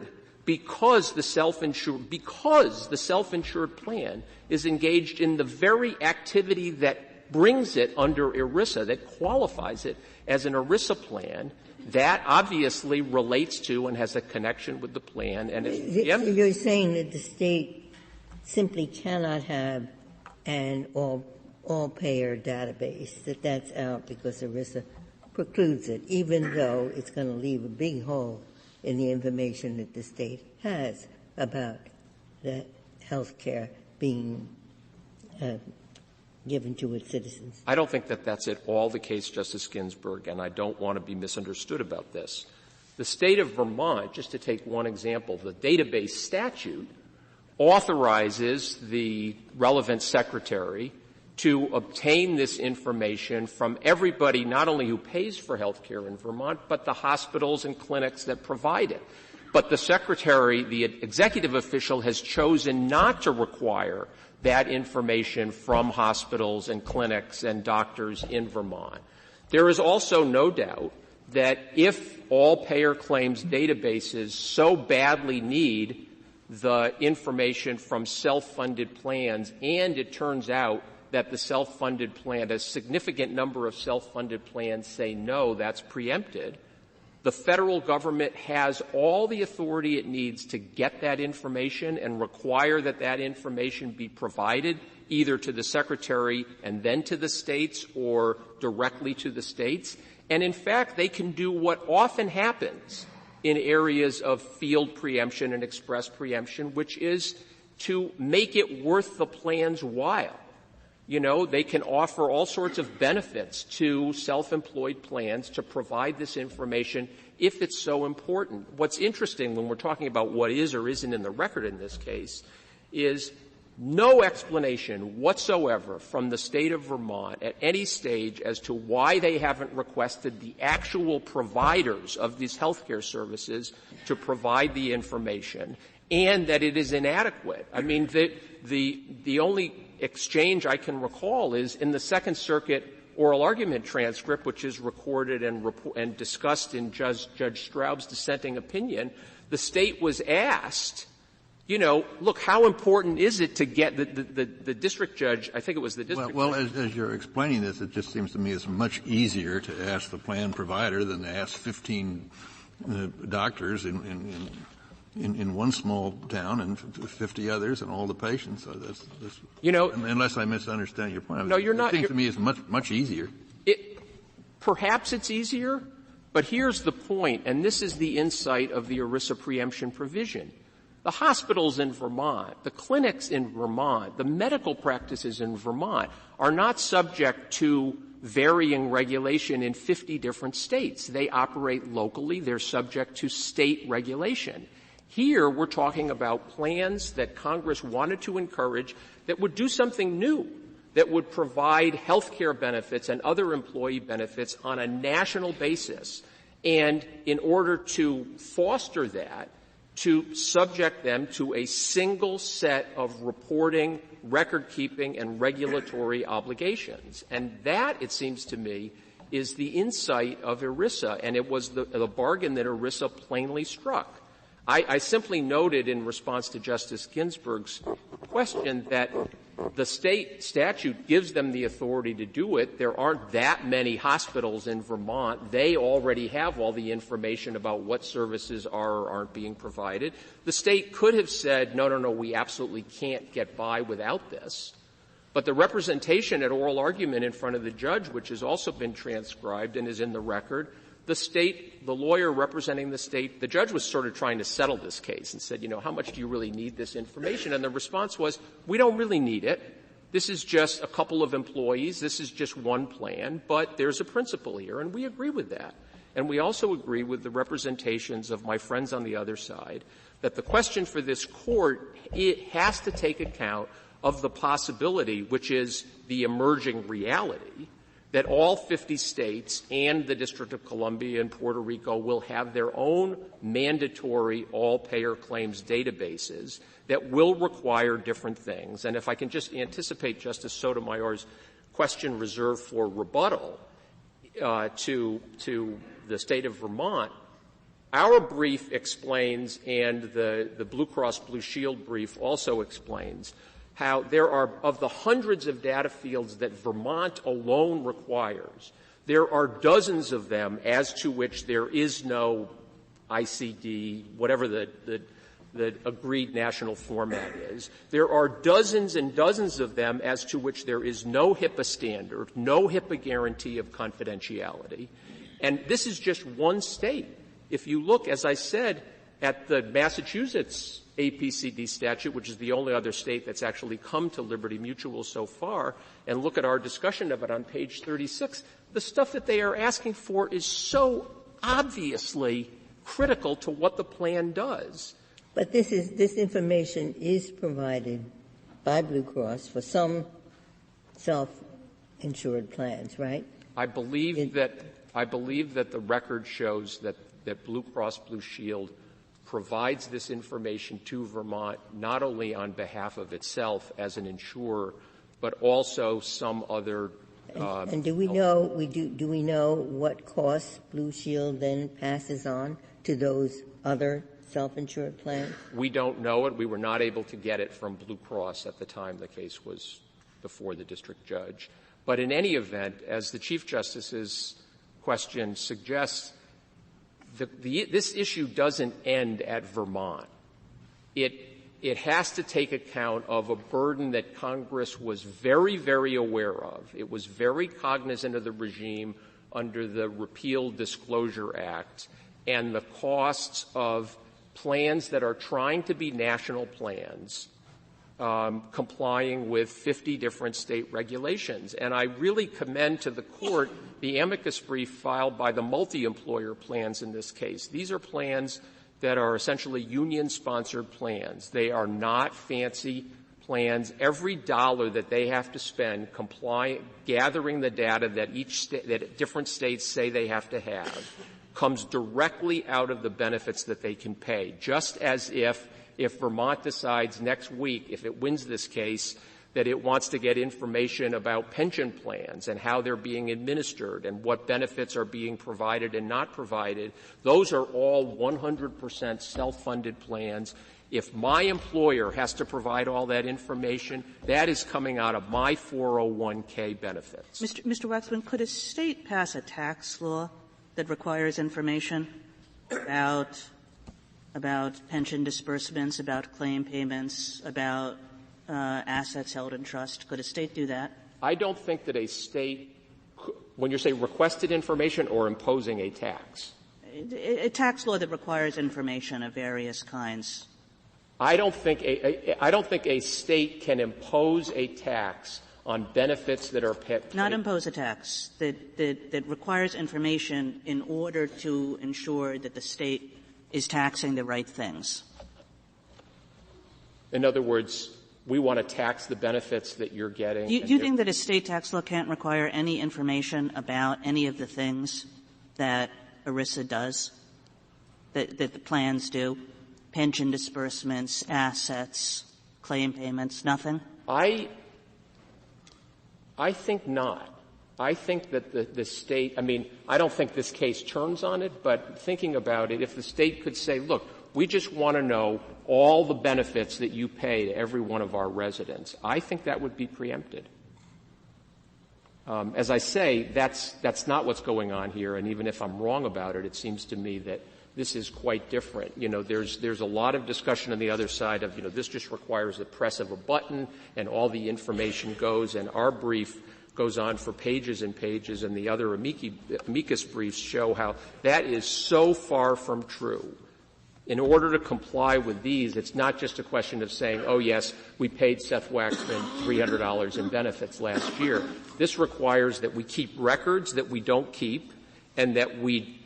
because the self-insured plan is engaged in the very activity that brings it under ERISA, that qualifies it as an ERISA plan, that obviously relates to and has a connection with the plan. And you're saying that the state simply cannot have an all-payer database, that's out because ERISA precludes it, even though it's going to leave a big hole in the information that the state has about the health care being given to its citizens. I don't think that that's at all the case, Justice Ginsburg, and I don't want to be misunderstood about this. The state of Vermont, just to take one example, the database statute authorizes the relevant secretary to obtain this information from everybody, not only who pays for health care in Vermont, but the hospitals and clinics that provide it. But the secretary, the executive official, has chosen not to require that information from hospitals and clinics and doctors in Vermont. There is also no doubt that if all payer claims databases so badly need the information from self-funded plans, and it turns out that the self-funded plan, a significant number of self-funded plans say no, that's preempted, the federal government has all the authority it needs to get that information and require that that information be provided either to the secretary and then to the states or directly to the states. And in fact, they can do what often happens in areas of field preemption and express preemption, which is to make it worth the plan's while. You know, they can offer all sorts of benefits to self-employed plans to provide this information if it's so important. What's interesting when we're talking about what is or isn't in the record in this case is no explanation whatsoever from the state of Vermont at any stage as to why they haven't requested the actual providers of these healthcare services to provide the information, and that it is inadequate. I mean, the only exchange I can recall is in the Second Circuit oral argument transcript, which is recorded and discussed in Judge Straub's dissenting opinion. The state was asked, you know, look, how important is it to get the district judge, I think it was the district well, judge. as you're explaining this, it just seems to me it's much easier to ask the plan provider than to ask 15 doctors in one small town and 50 others and all the patients. So that's you know, unless I misunderstand your point. No, you're not. It seems to me it's much easier. Perhaps it's easier, but here's the point, and this is the insight of the ERISA preemption provision. The hospitals in Vermont, the clinics in Vermont, the medical practices in Vermont are not subject to varying regulation in 50 different states. They operate locally. They're subject to state regulation. Here, we're talking about plans that Congress wanted to encourage that would do something new, that would provide health care benefits and other employee benefits on a national basis. And in order to foster that, to subject them to a single set of reporting, record-keeping, and regulatory obligations. And that, it seems to me, is the insight of ERISA, and it was the bargain that ERISA plainly struck. I simply noted in response to Justice Ginsburg's question that the state statute gives them the authority to do it. There aren't that many hospitals in Vermont. They already have all the information about what services are or aren't being provided. The state could have said, no, we absolutely can't get by without this. But the representation at oral argument in front of the judge, which has also been transcribed and is in the record, the lawyer representing the state, the judge was sort of trying to settle this case and said, how much do you really need this information? And the response was, we don't really need it. This is just a couple of employees. This is just one plan, but there's a principle here, and we agree with that. And we also agree with the representations of my friends on the other side that the question for this court, it has to take account of the possibility, which is the emerging reality, that all 50 states and the District of Columbia and Puerto Rico will have their own mandatory all-payer claims databases that will require different things. And if I can just anticipate Justice Sotomayor's question reserved for rebuttal to the state of Vermont, our brief explains, and the Blue Cross Blue Shield brief also explains, how there are, of the hundreds of data fields that Vermont alone requires, there are dozens of them as to which there is no ICD, whatever the agreed national format is. There are dozens and dozens of them as to which there is no HIPAA standard, no HIPAA guarantee of confidentiality. And this is just one state. If you look, as I said, at the Massachusetts APCD statute, which is the only other state that's actually come to Liberty Mutual so far, and look at our discussion of it on page 36, the stuff that they are asking for is so obviously critical to what the plan does. But this information is provided by Blue Cross for some self-insured plans, right? I believe that the record shows that Blue Cross Blue Shield provides this information to Vermont not only on behalf of itself as an insurer, but also some other. And do we know what costs Blue Shield then passes on to those other self-insured plans? We don't know it. We were not able to get it from Blue Cross at the time the case was before the district judge. But in any event, as the Chief Justice's question suggests, this issue doesn't end at Vermont. It has to take account of a burden that Congress was very, very aware of. It was very cognizant of the regime under the Repeal Disclosure Act and the costs of plans that are trying to be national plans, complying with 50 different state regulations. And I really commend to the Court the amicus brief filed by the multi-employer plans in this case. These are plans that are essentially union-sponsored plans. They are not fancy plans. Every dollar that they have to spend gathering the data that that different states say they have to have comes directly out of the benefits that they can pay, just as if Vermont decides next week, if it wins this case, that it wants to get information about pension plans and how they're being administered and what benefits are being provided and not provided. Those are all 100% self-funded plans. If my employer has to provide all that information, that is coming out of my 401k benefits. Mr. Waxman, could a state pass a tax law that requires information about pension disbursements, about claim payments, about assets held in trust? Could a state do that? I don't think that a state, when you say requested information or imposing a tax. A tax law that requires information of various kinds. I don't think a state can impose a tax on benefits that are paid. Not impose a tax that requires information in order to ensure that the state is taxing the right things. In other words, we want to tax the benefits that you're getting. Do you think that a state tax law can't require any information about any of the things that ERISA does, that the plans do? Pension disbursements, assets, claim payments, nothing? I think not. I think that the state, I don't think this case turns on it, but thinking about it, if the state could say, look, we just want to know all the benefits that you pay to every one of our residents, I think that would be preempted. As I say, that's not what's going on here, and even if I'm wrong about it, it seems to me that this is quite different. There's a lot of discussion on the other side of, this just requires the press of a button and all the information goes, and our brief goes on for pages and pages, and the other amicus briefs show how that is so far from true. In order to comply with these, it's not just a question of saying, oh, yes, we paid Seth Waxman $300 in benefits last year. This requires that we keep records that we don't keep and that we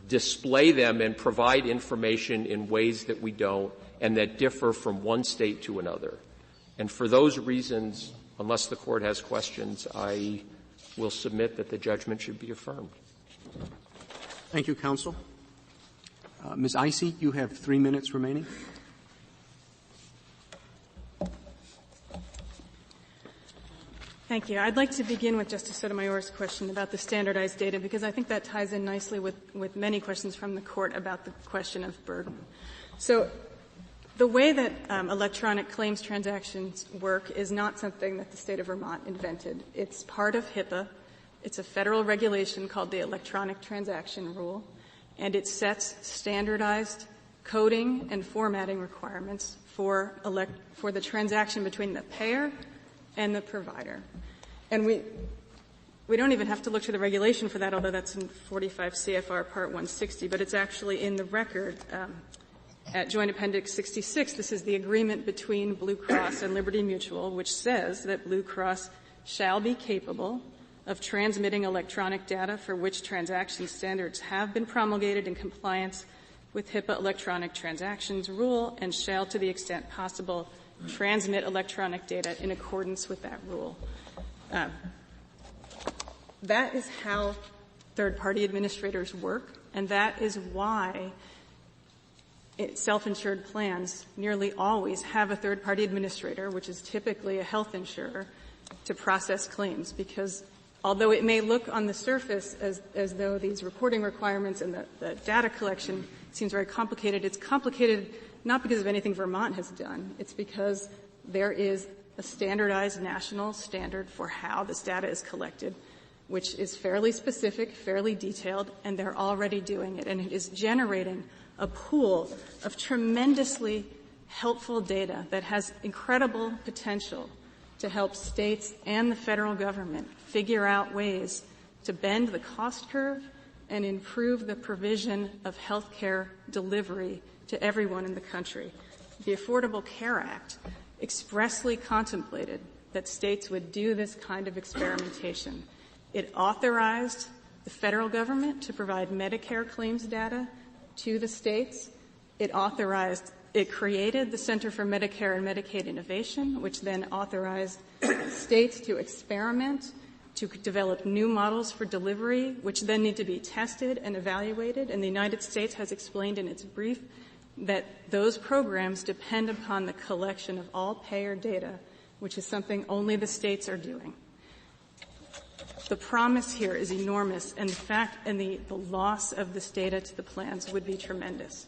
display them and provide information in ways that we don't and that differ from one state to another. And for those reasons, unless the Court has questions, I will submit that the judgment should be affirmed. Thank you, counsel. Ms. Icey, you have 3 minutes remaining. Thank you. I'd like to begin with Justice Sotomayor's question about the standardized data, because I think that ties in nicely with many questions from the Court about the question of burden. So the way that electronic claims transactions work is not something that the state of Vermont invented. It's part of HIPAA. It's a federal regulation called the Electronic Transaction Rule, and it sets standardized coding and formatting requirements for the transaction between the payer and the provider. And we don't even have to look to the regulation for that, although that's in 45 CFR Part 160, but it's actually in the record at Joint Appendix 66. This is the agreement between Blue Cross and Liberty Mutual, which says that Blue Cross shall be capable of transmitting electronic data for which transaction standards have been promulgated in compliance with HIPAA Electronic Transactions Rule, and shall, to the extent possible, transmit electronic data in accordance with that rule. That is how third-party administrators work, and that is why self-insured plans nearly always have a third-party administrator, which is typically a health insurer, to process claims, because although it may look on the surface as though these reporting requirements and the data collection seems very complicated, it's complicated not because of anything Vermont has done. It's because there is a standardized national standard for how this data is collected, which is fairly specific, fairly detailed, and they're already doing it. And it is generating a pool of tremendously helpful data that has incredible potential to help states and the federal government figure out ways to bend the cost curve and improve the provision of health care delivery to everyone in the country. The Affordable Care Act expressly contemplated that states would do this kind of experimentation. It authorized the federal government to provide Medicare claims data to the states. It created the Center for Medicare and Medicaid Innovation, which then authorized states to experiment, to develop new models for delivery, which then need to be tested and evaluated. And the United States has explained in its brief that those programs depend upon the collection of all payer data, which is something only the states are doing. The promise here is enormous, and the loss of this data to the plans would be tremendous.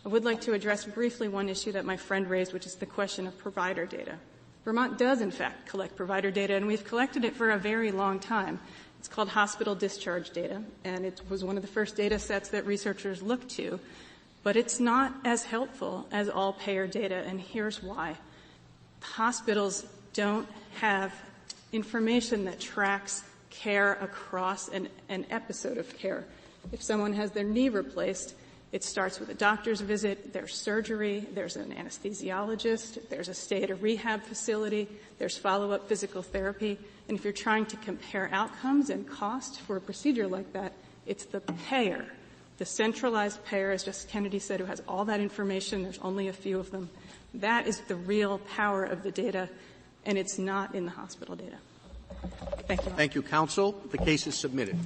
I would like to address briefly one issue that my friend raised, which is the question of provider data. Vermont does, in fact, collect provider data, and we've collected it for a very long time. It's called hospital discharge data, and it was one of the first data sets that researchers looked to. But it's not as helpful as all payer data, and here's why. Hospitals don't have information that tracks care across an episode of care. If someone has their knee replaced, it starts with a doctor's visit, there's surgery, there's an anesthesiologist, there's a stay at a rehab facility, there's follow-up physical therapy. And if you're trying to compare outcomes and cost for a procedure like that, it's the payer. The centralized payer, as Justice Kennedy said, who has all that information, there's only a few of them. That is the real power of the data, and it's not in the hospital data. Thank you. Thank you, counsel. The case is submitted.